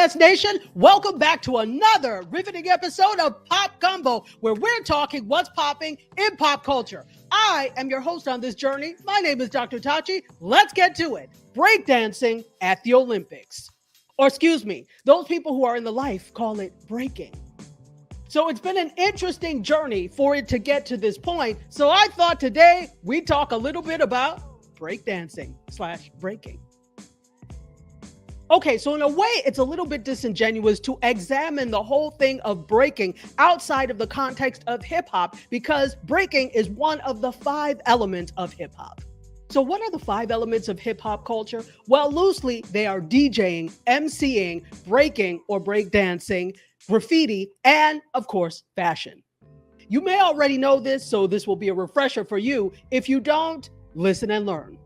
TKBS Nation, welcome back to another riveting episode of Pop Gumbo, where we're talking what's popping in pop culture. I am your host on this journey. My name is Dr. Tachi. Let's get to it. Breakdancing at the Olympics. Or excuse me, those people who are in the life call it breaking. So it's been an interesting journey for it to get to this point. So I thought today we'd talk a little bit about breakdancing/breaking. Okay, so in a way, it's a little bit disingenuous to examine the whole thing of breaking outside of the context of hip hop, because breaking is one of the 5 elements of hip hop. So what are the 5 elements of hip hop culture? Well, loosely, they are DJing, MCing, breaking or breakdancing, graffiti, and of course, fashion. You may already know this, so this will be a refresher for you. If you don't, listen and learn.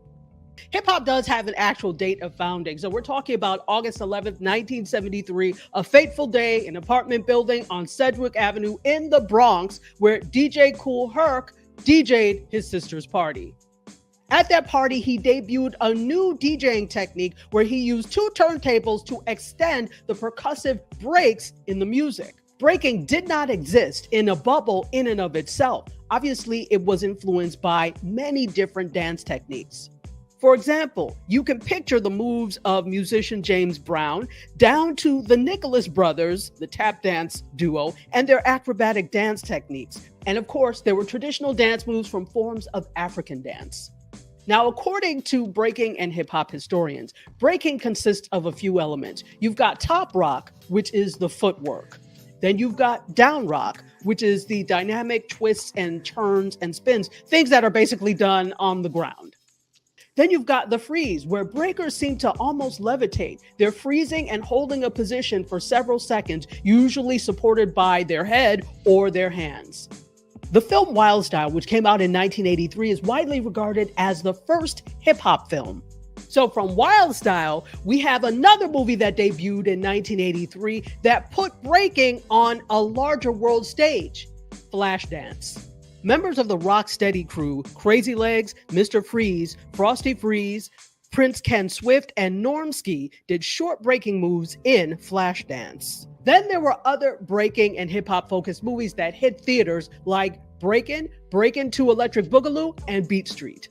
Hip hop does have an actual date of founding. So we're talking about August 11th, 1973, a fateful day in an apartment building on Sedgwick Avenue in the Bronx, where DJ Kool Herc DJ'd his sister's party. At that party, he debuted a new DJing technique where he used 2 turntables to extend the percussive breaks in the music. Breaking did not exist in a bubble in and of itself. Obviously, it was influenced by many different dance techniques. For example, you can picture the moves of musician James Brown down to the Nicholas Brothers, the tap dance duo, and their acrobatic dance techniques. And of course, there were traditional dance moves from forms of African dance. Now, according to breaking and hip hop historians, breaking consists of a few elements. You've got top rock, which is the footwork. Then you've got down rock, which is the dynamic twists and turns and spins, things that are basically done on the ground. Then you've got the freeze, where breakers seem to almost levitate. They're freezing and holding a position for several seconds, usually supported by their head or their hands. The film Wild Style, which came out in 1983, is widely regarded as the first hip-hop film. So from Wild Style, we have another movie that debuted in 1983 that put breaking on a larger world stage, Flashdance. Members of the Rocksteady crew, Crazy Legs, Mr. Freeze, Frosty Freeze, Prince Ken Swift, and Normski did short breaking moves in Flashdance. Then there were other breaking and hip-hop focused movies that hit theaters like Breakin', Breakin' 2 Electric Boogaloo, and Beat Street.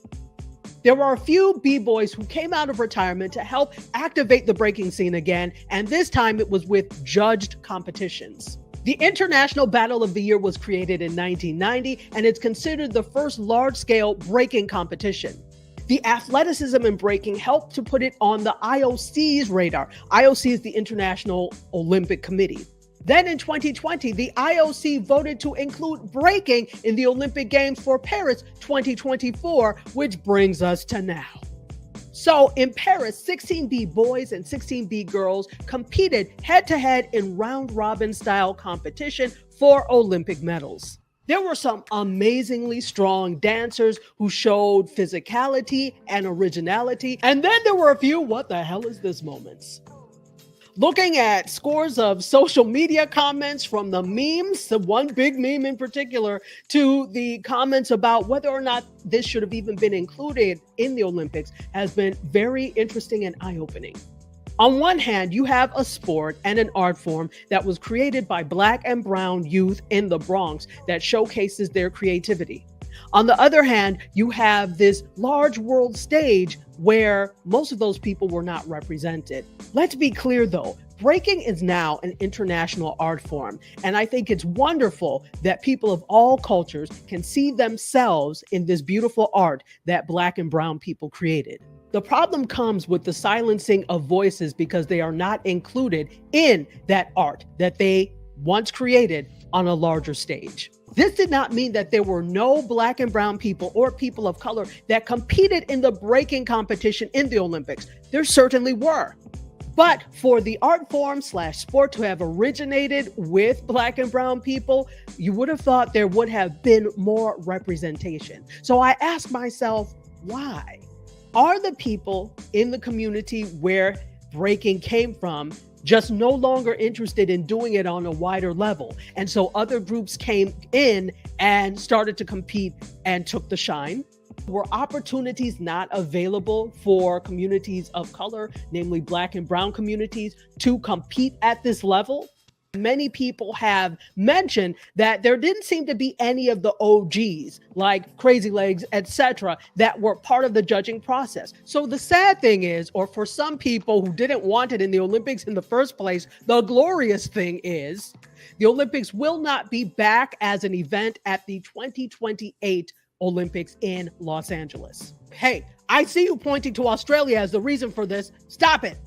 There were a few b-boys who came out of retirement to help activate the breaking scene again, and this time it was with judged competitions. The International Battle of the Year was created in 1990, and it's considered the first large-scale breaking competition. The athleticism in breaking helped to put it on the IOC's radar. IOC is the International Olympic Committee. Then in 2020, the IOC voted to include breaking in the Olympic Games for Paris 2024, which brings us to now. So in Paris, 16B boys and 16B girls competed head-to-head in round-robin style competition for Olympic medals. There were some amazingly strong dancers who showed physicality and originality, and then there were a few "what the hell is this" moments. Looking at scores of social media comments, from the memes, the one big meme in particular, to the comments about whether or not this should have even been included in the Olympics, has been very interesting and eye-opening. On one hand, you have a sport and an art form that was created by Black and brown youth in the Bronx that showcases their creativity. On the other hand, you have this large world stage where most of those people were not represented. Let's be clear though, breaking is now an international art form, and I think it's wonderful that people of all cultures can see themselves in this beautiful art that Black and brown people created. The problem comes with the silencing of voices because they are not included in that art that they once created on a larger stage. This did not mean that there were no Black and brown people or people of color that competed in the breaking competition in the Olympics. There certainly were. But for the art form / sport to have originated with Black and brown people, you would have thought there would have been more representation. So I asked myself, why? Are the people in the community where breaking came from just no longer interested in doing it on a wider level? And so other groups came in and started to compete and took the shine? Were opportunities not available for communities of color, namely Black and Brown communities, to compete at this level? Many people have mentioned that there didn't seem to be any of the OGs like Crazy Legs, etc., that were part of the judging process. So the sad thing is, or for some people who didn't want it in the Olympics in the first place, the glorious thing is the Olympics will not be back as an event at the 2028 Olympics in Los Angeles. Hey, I see you pointing to Australia as the reason for this. Stop it.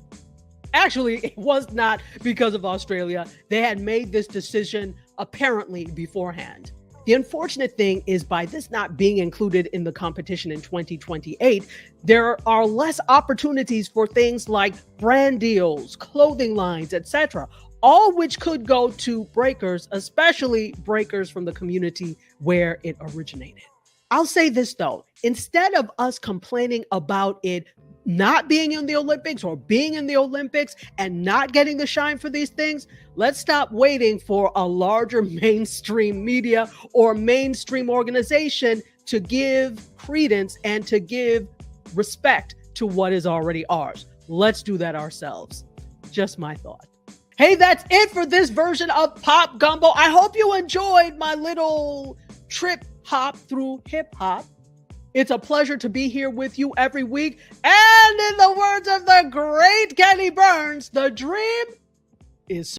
Actually, it was not because of Australia. They had made this decision apparently beforehand. The unfortunate thing is, by this not being included in the competition in 2028, there are less opportunities for things like brand deals, clothing lines, etc., all which could go to breakers, especially breakers from the community where it originated. I'll say this though, instead of us complaining about it not being in the Olympics or being in the Olympics and not getting the shine for these things, let's stop waiting for a larger mainstream media or mainstream organization to give credence and to give respect to what is already ours. Let's do that ourselves. Just my thought. Hey, that's it for this version of Pop Gumbo. I hope you enjoyed my little trip hop through hip hop. It's a pleasure to be here with you every week. And in the words of the great Kenny Burns, the dream is